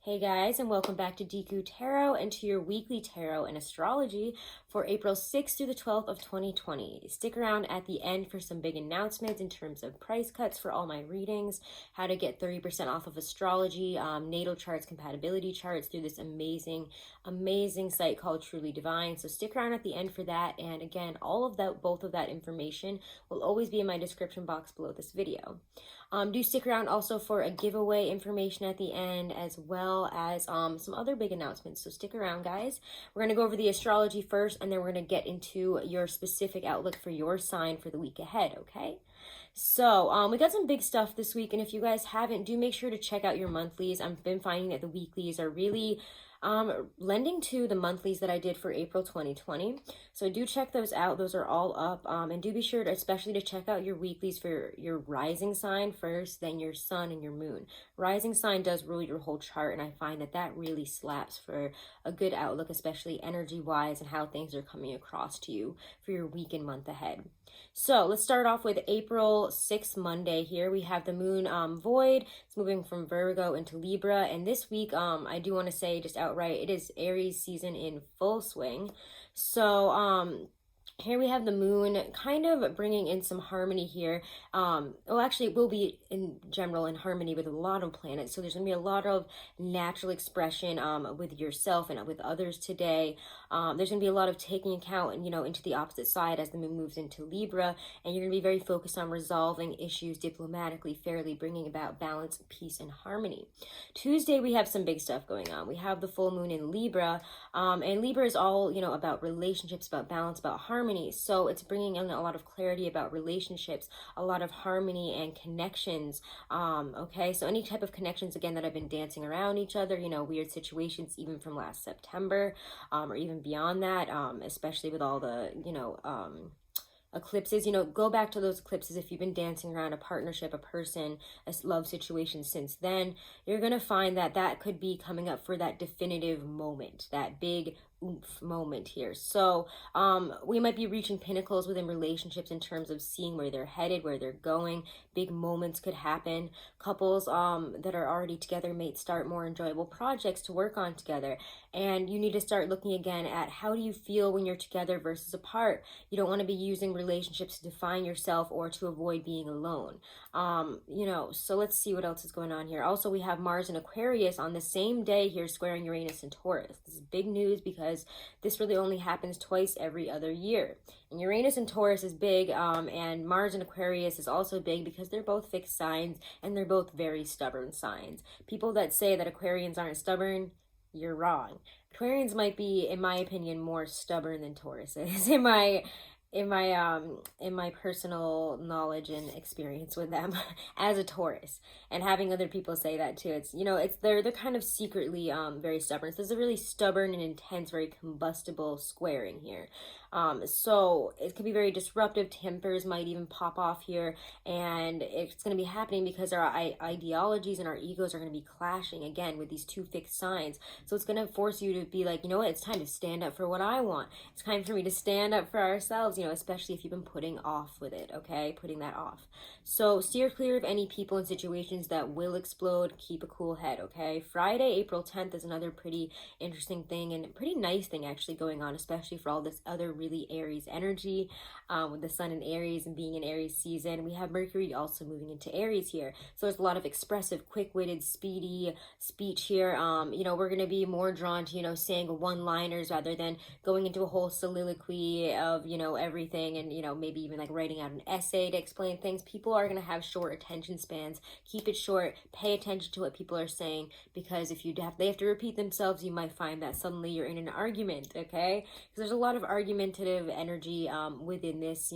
Hey guys, and welcome back to Deku Tarot and to your weekly tarot and astrology for April 6th through the 12th of 2020. Stick around at the end for some big announcements in terms of price cuts for all my readings, how to get 30% off of astrology, natal charts, compatibility charts through this amazing site called Truly Divine. So stick around at the end for that. And again, both of that information will always be in my description box below this video. Do stick around also for a giveaway information at the end, as well as some other big announcements. So stick around, guys. We're going to go over the astrology first, and then we're going to get into your specific outlook for your sign for the week ahead, okay? So we got some big stuff this week, and if you guys haven't, do make sure to check out your monthlies. I've been finding that the weeklies are really lending to the monthlies that I did for April 2020. So do check those out. Those are all up. And do be sure to, especially to check out your weeklies for your rising sign first, then your sun and your moon. Rising sign does rule your whole chart, and I find that that really slaps for a good outlook, especially energy-wise and how things are coming across to you for your week and month ahead. So let's start off with April 6th, Monday here. We have the moon void. It's moving from Virgo into Libra. And this week, I do want to say just outright, it is Aries season in full swing. So here we have the moon kind of bringing in some harmony here. Well, actually, it will be in general in harmony with a lot of planets. So there's going to be a lot of natural expression with yourself and with others today. There's going to be a lot of taking account, into the opposite side as the moon moves into Libra. And you're going to be very focused on resolving issues diplomatically, fairly, bringing about balance, peace, and harmony. Tuesday, we have some big stuff going on. We have the full moon in Libra. And Libra is all, about relationships, about balance, about harmony. So it's bringing in a lot of clarity about relationships, a lot of harmony and connections. Okay, so any type of connections, again, that have been dancing around each other, weird situations even from last September, or even beyond that, especially with all the, eclipses, go back to those eclipses. If you've been dancing around a partnership, a person, a love situation since then, you're going to find that that could be coming up for that definitive moment, that big oomph moment here. So we might be reaching pinnacles within relationships in terms of seeing where they're headed, where they're going. Big moments could happen. Couples that are already together may start more enjoyable projects to work on together. And you need to start looking again at how do you feel when you're together versus apart. You don't want to be using relationships to define yourself or to avoid being alone. So let's see what else is going on here. Also, we have Mars and Aquarius on the same day here, squaring Uranus and Taurus. This is big news because this really only happens twice every other year. And Uranus and Taurus is big, and Mars and Aquarius is also big because they're both fixed signs and they're both very stubborn signs. People that say that Aquarians aren't stubborn, you're wrong. Aquarians might be, in my opinion, more stubborn than Taurus is, in my personal knowledge and experience with them as a Taurus, and having other people say that too. It's they're kind of secretly very stubborn. So there's a really stubborn and intense, very combustible squaring here. So it could be very disruptive. Tempers might even pop off here, and it's going to be happening because our ideologies and our egos are going to be clashing again with these two fixed signs. So it's going to force you to be like, it's time to stand up for what I want. It's time for me to stand up for ourselves, especially if you've been putting off with it, okay? Putting that off. So steer clear of any people and situations that will explode. Keep a cool head, okay? Friday, April 10th is another pretty interesting thing and pretty nice thing actually going on, especially for all this other really Aries energy, with the sun in Aries and being in Aries season. We have Mercury also moving into Aries here. So there's a lot of expressive, quick-witted, speedy speech here. We're going to be more drawn to, saying one-liners rather than going into a whole soliloquy of, everything and, maybe even like writing out an essay to explain things. People are going to have short attention spans. Keep it short. Pay attention to what people are saying, because if they have to repeat themselves, you might find that suddenly you're in an argument, okay? Because there's a lot of argumentative energy within this,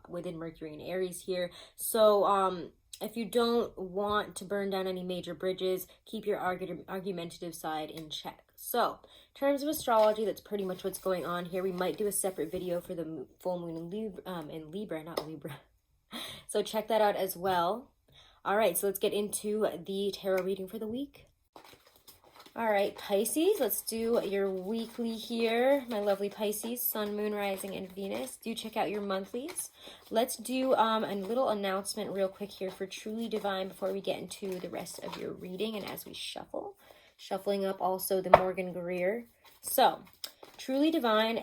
within Mercury and Aries here. So if you don't want to burn down any major bridges, keep your argumentative side in check. So, in terms of astrology, that's pretty much what's going on here. We might do a separate video for the full moon in Libra, not Libra. So check that out as well. All right, so let's get into the tarot reading for the week. All right, Pisces, let's do your weekly here. My lovely Pisces, Sun, Moon, Rising, and Venus. Do check out your monthlies. Let's do a little announcement real quick here for Truly Divine before we get into the rest of your reading and as we shuffle. Shuffling up also the Morgan Greer. So, Truly Divine,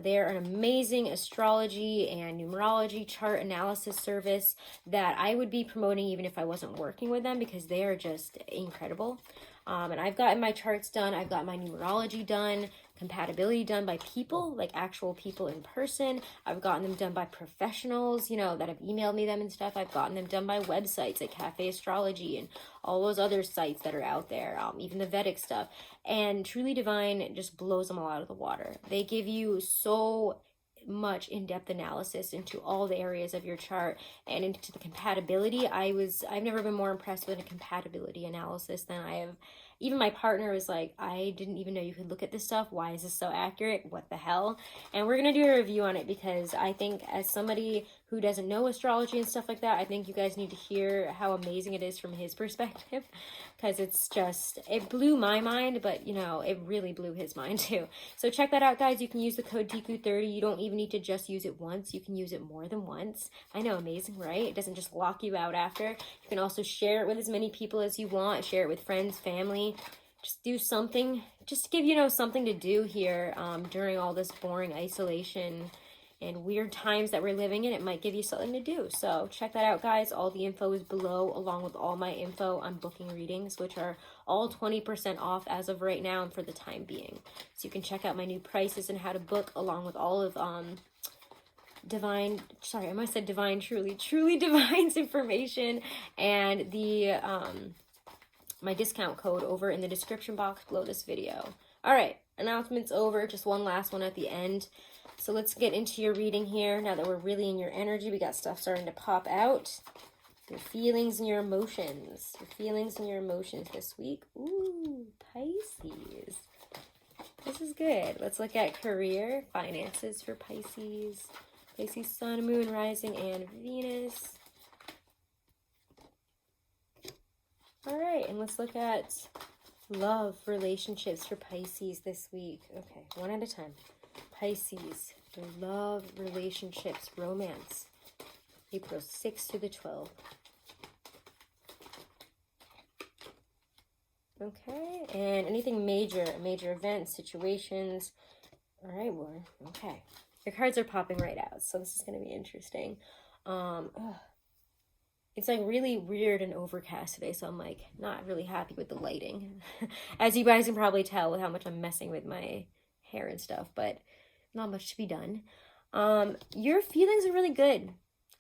they're an amazing astrology and numerology chart analysis service that I would be promoting even if I wasn't working with them, because they are just incredible. And I've gotten my charts done. I've got my numerology done, compatibility done by people, like actual people in person. I've gotten them done by professionals, you know, that have emailed me them and stuff. I've gotten them done by websites like Cafe Astrology and all those other sites that are out there, even the Vedic stuff. And Truly Divine just blows them all out of the water. They give you so much in-depth analysis into all the areas of your chart and into the compatibility. I've never been more impressed with a compatibility analysis than I have. Even my partner was like, I didn't even know you could look at this stuff. Why is this so accurate? What the hell? And we're going to do a review on it, because I think as somebody who doesn't know astrology and stuff like that, I think you guys need to hear how amazing it is from his perspective, because it blew my mind, but you know, it really blew his mind too. So check that out, guys. You can use the code Deku30. You don't even need to just use it once. You can use it more than once. I know, amazing, right? It doesn't just lock you out after. You can also share it with as many people as you want. Share it with friends, family. Just do something, just to give, you know, something to do here during all this boring isolation and weird times that we're living in. It might give you something to do. So check that out, guys. All the info is below, along with all my info on booking readings, which are all 20% off as of right now and for the time being. So you can check out my new prices and how to book, along with all of Truly Divine's information and the my discount code over in the description box below this video. All right, announcements over. Just one last one at the end. So let's get into your reading here. Now that we're really in your energy, we got stuff starting to pop out. Your feelings and your emotions. Your feelings and your emotions this week. Ooh, Pisces. This is good. Let's look at career, finances for Pisces. Pisces, Sun, Moon, Rising, and Venus. All right, and let's look at love, relationships for Pisces this week. Okay, one at a time. Pisces, love, relationships, romance, April 6th to the 12th. Okay, and anything major events, situations. All right, well, okay. Your cards are popping right out, so this is going to be interesting. It's like really weird and overcast today, so I'm like not really happy with the lighting. As you guys can probably tell with how much I'm messing with my hair and stuff, but not much to be done. Your feelings are really good.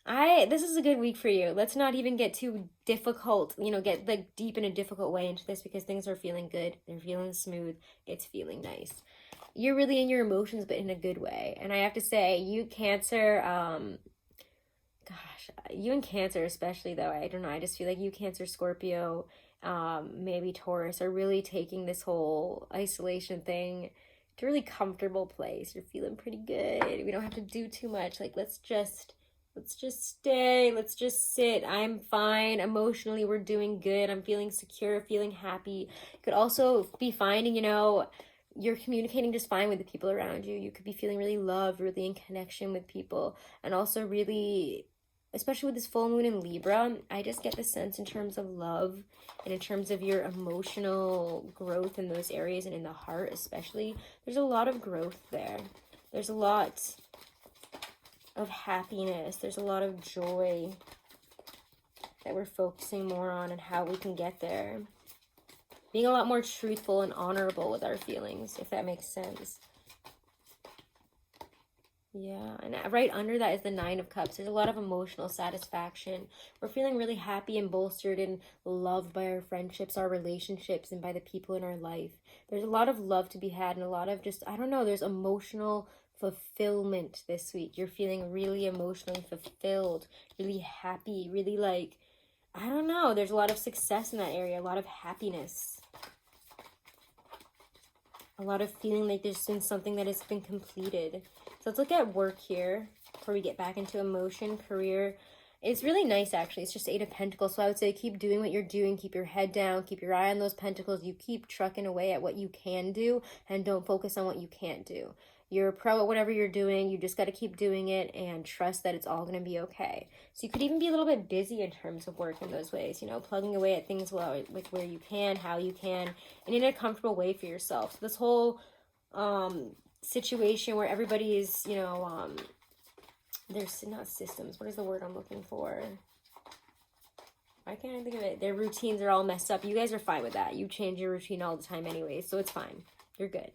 This is a good week for you. Let's not even get too difficult, you know, get like deep in a difficult way into this, because things are feeling good. They're feeling smooth. It's feeling nice. You're really in your emotions, but in a good way. And I have to say, you Cancer, you and Cancer especially, though, I don't know, I just feel like you Cancer, Scorpio, maybe Taurus, are really taking this whole isolation thing to a really comfortable place. You're feeling pretty good. We don't have to do too much. Like, let's just stay. Let's just sit. I'm fine. Emotionally, we're doing good. I'm feeling secure, feeling happy. You could also be finding, you know, you're communicating just fine with the people around you. You could be feeling really loved, really in connection with people, and also really, especially with this full moon in Libra, I just get the sense in terms of love and in terms of your emotional growth in those areas and in the heart especially, there's a lot of growth there. There's a lot of happiness. There's a lot of joy that we're focusing more on and how we can get there. Being a lot more truthful and honorable with our feelings, if that makes sense. Yeah, and right under that is the Nine of Cups. There's a lot of emotional satisfaction. We're feeling really happy and bolstered and loved by our friendships, our relationships, and by the people in our life. There's a lot of love to be had and a lot of just, I don't know, there's emotional fulfillment this week. You're feeling really emotionally fulfilled, really happy, really like, I don't know, there's a lot of success in that area, a lot of happiness. A lot of feeling like there's been something that has been completed. So let's look at work here before we get back into emotion, career. It's really nice, actually. It's just Eight of Pentacles. So I would say keep doing what you're doing. Keep your head down. Keep your eye on those pentacles. You keep trucking away at what you can do and don't focus on what you can't do. You're pro at whatever you're doing. You just got to keep doing it and trust that it's all going to be okay. So you could even be a little bit busy in terms of work in those ways, you know, plugging away at things well, like where you can, how you can, and in a comfortable way for yourself. So this whole situation where everybody is, you know, there's not systems. What is the word I'm looking for? I can't think of it. Their routines are all messed up. You guys are fine with that. You change your routine all the time anyway, so it's fine. You're good.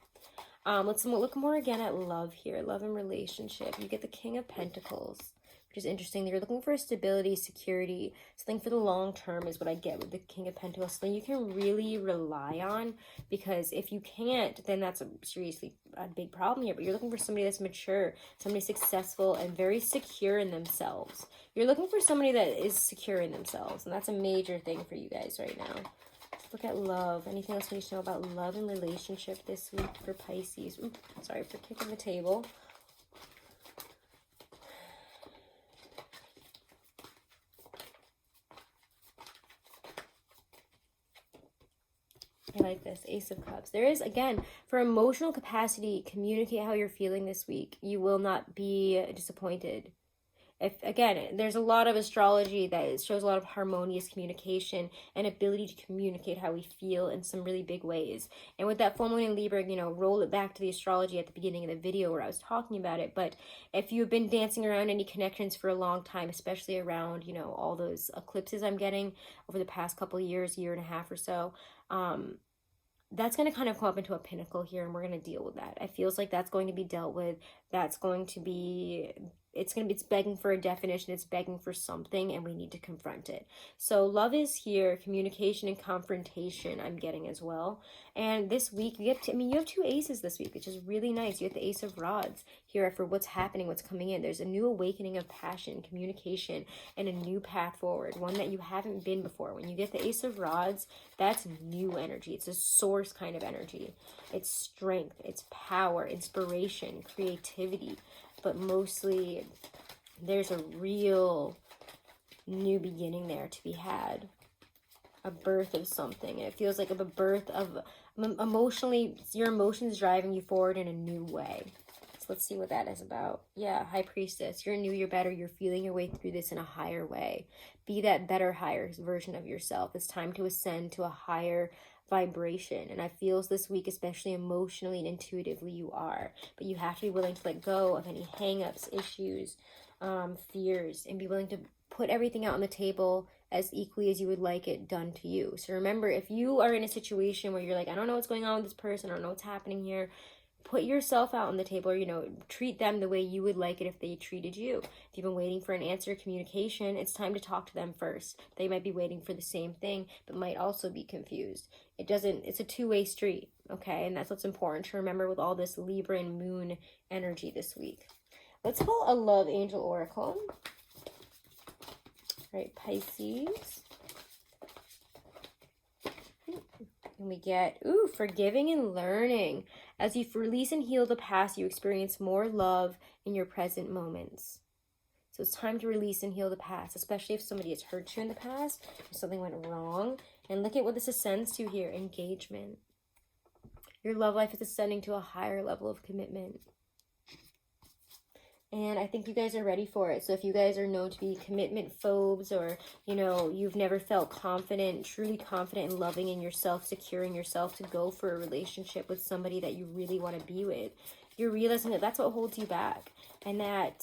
Let's look more again at love here. Love and relationship. You get the King of Pentacles, which is interesting. You're looking for stability, security, something for the long term is what I get with the King of Pentacles. Something you can really rely on, because if you can't, then that's seriously a big problem here. But you're looking for somebody that's mature, somebody successful, and very secure in themselves. You're looking for somebody that is secure in themselves, and that's a major thing for you guys right now. Look at love. Anything else we need to know about love and relationship this week for Pisces? Oops, sorry for kicking the table. I like this. Ace of Cups. There is, again, for emotional capacity, communicate how you're feeling this week. You will not be disappointed. If, again, there's a lot of astrology that shows a lot of harmonious communication and ability to communicate how we feel in some really big ways. And with that full moon in Libra, you know, roll it back to the astrology at the beginning of the video where I was talking about it. But if you've been dancing around any connections for a long time, especially around, you know, all those eclipses I'm getting over the past couple of years, year and a half or so, that's going to kind of come up into a pinnacle here, and we're going to deal with that. It feels like that's going to be dealt with. That's going to be, it's begging for a definition. It's begging for something, and we need to confront it. So love is here. Communication and confrontation I'm getting as well. And this week, you have two aces this week, which is really nice. You have the Ace of Rods here for what's happening, what's coming in. There's a new awakening of passion, communication, and a new path forward, one that you haven't been before. When you get the Ace of Rods, that's new energy. It's a source kind of energy. It's strength, it's power, inspiration, creativity, but mostly there's a real new beginning there to be had. A birth of something. It feels like a birth of emotionally, your emotions driving you forward in a new way. So let's see what that is about. Yeah, High Priestess. You're new, you're better, you're feeling your way through this in a higher way. Be that better, higher version of yourself. It's time to ascend to a higher vibration. And I feel this week, especially emotionally and intuitively, you are. But you have to be willing to let go of any hang-ups, issues, fears, and be willing to put everything out on the table as equally as you would like it done to you. So remember, if you are in a situation where you're like, I don't know what's going on with this person, I don't know what's happening here, put yourself out on the table, or, you know, treat them the way you would like it if they treated you. If you've been waiting for an answer, communication, it's time to talk to them first. They might be waiting for the same thing, but might also be confused. It's a two-way street, okay? And that's what's important to remember with all this Libra and Moon energy this week. Let's pull a Love Angel Oracle. All right, Pisces. And we get, forgiving and learning. As you release and heal the past, you experience more love in your present moments. So it's time to release and heal the past, especially if somebody has hurt you in the past, if something went wrong. And look at what this ascends to here, engagement. Your love life is ascending to a higher level of commitment. And I think you guys are ready for it. So if you guys are known to be commitment phobes, or, you know, you've never felt confident, truly confident and loving in yourself, securing yourself to go for a relationship with somebody that you really want to be with, you're realizing that that's what holds you back. And that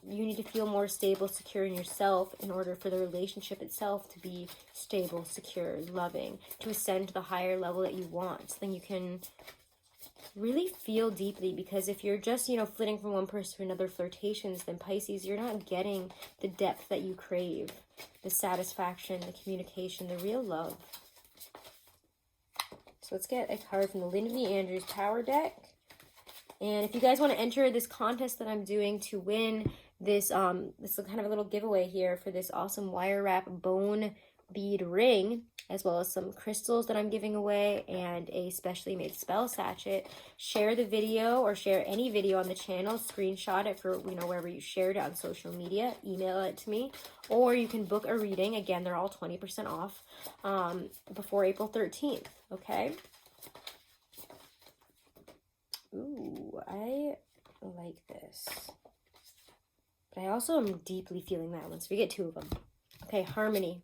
you need to feel more stable, secure in yourself in order for the relationship itself to be stable, secure, loving, to ascend to the higher level that you want. So then you can really feel deeply, because if you're just, you know, flitting from one person to another, flirtations, then Pisces, you're not getting the depth that you crave, the satisfaction, the communication, the real love. So let's get a card from the Lindsay Andrews Power deck. And if you guys want to enter this contest that I'm doing to win this, this is kind of a little giveaway here for this awesome wire wrap bone bead ring, as well as some crystals that I'm giving away and a specially made spell sachet, share the video or share any video on the channel, screenshot it for, you know, wherever you shared it on social media, email it to me, or you can book a reading. Again, they're all 20% off before April 13th, okay? Ooh, I like this. But I also am deeply feeling that one, so we get 2 of them. Okay, harmony.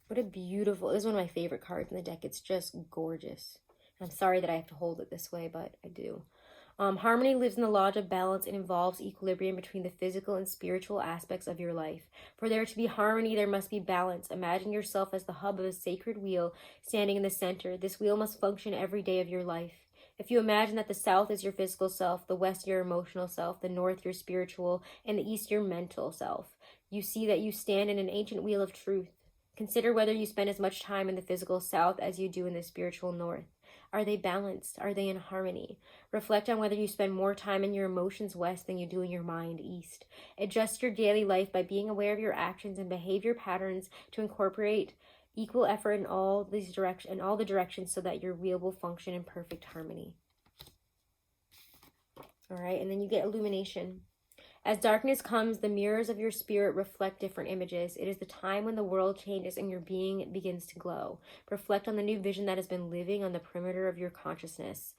What a beautiful, this is one of my favorite cards in the deck. It's just gorgeous. I'm sorry that I have to hold it this way, but I do. Harmony lives in the lodge of balance and involves equilibrium between the physical and spiritual aspects of your life. For there to be harmony, there must be balance. Imagine yourself as the hub of a sacred wheel standing in the center. This wheel must function every day of your life. If you imagine that the south is your physical self, the west your emotional self, the north your spiritual, and the east your mental self, you see that you stand in an ancient wheel of truth. Consider whether you spend as much time in the physical south as you do in the spiritual north. Are they balanced? Are they in harmony? Reflect on whether you spend more time in your emotions west than you do in your mind east. Adjust your daily life by being aware of your actions and behavior patterns to incorporate equal effort in all the directions so that your wheel will function in perfect harmony. All right, and then you get illumination. As darkness comes, the mirrors of your spirit reflect different images. It is the time when the world changes and your being begins to glow. Reflect on the new vision that has been living on the perimeter of your consciousness.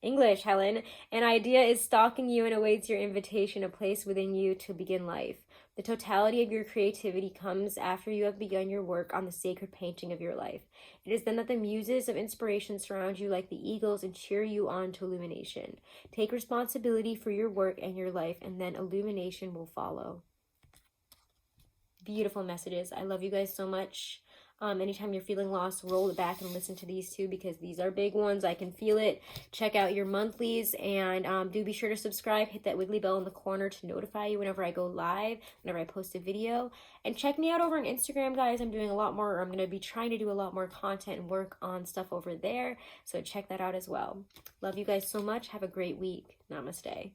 English, Helen. An idea is stalking you and awaits your invitation, a place within you to begin life. The totality of your creativity comes after you have begun your work on the sacred painting of your life. It is then that the muses of inspiration surround you like the eagles and cheer you on to illumination. Take responsibility for your work and your life, and then illumination will follow. Beautiful messages. I love you guys so much. Anytime you're feeling lost, roll it back and listen to these 2 because these are big ones. I can feel it. Check out your monthlies, and do be sure to subscribe. Hit that wiggly bell in the corner to notify you whenever I go live, whenever I post a video. And check me out over on Instagram, guys. I'm doing a lot more. I'm going to be trying to do a lot more content and work on stuff over there. So check that out as well. Love you guys so much. Have a great week. Namaste.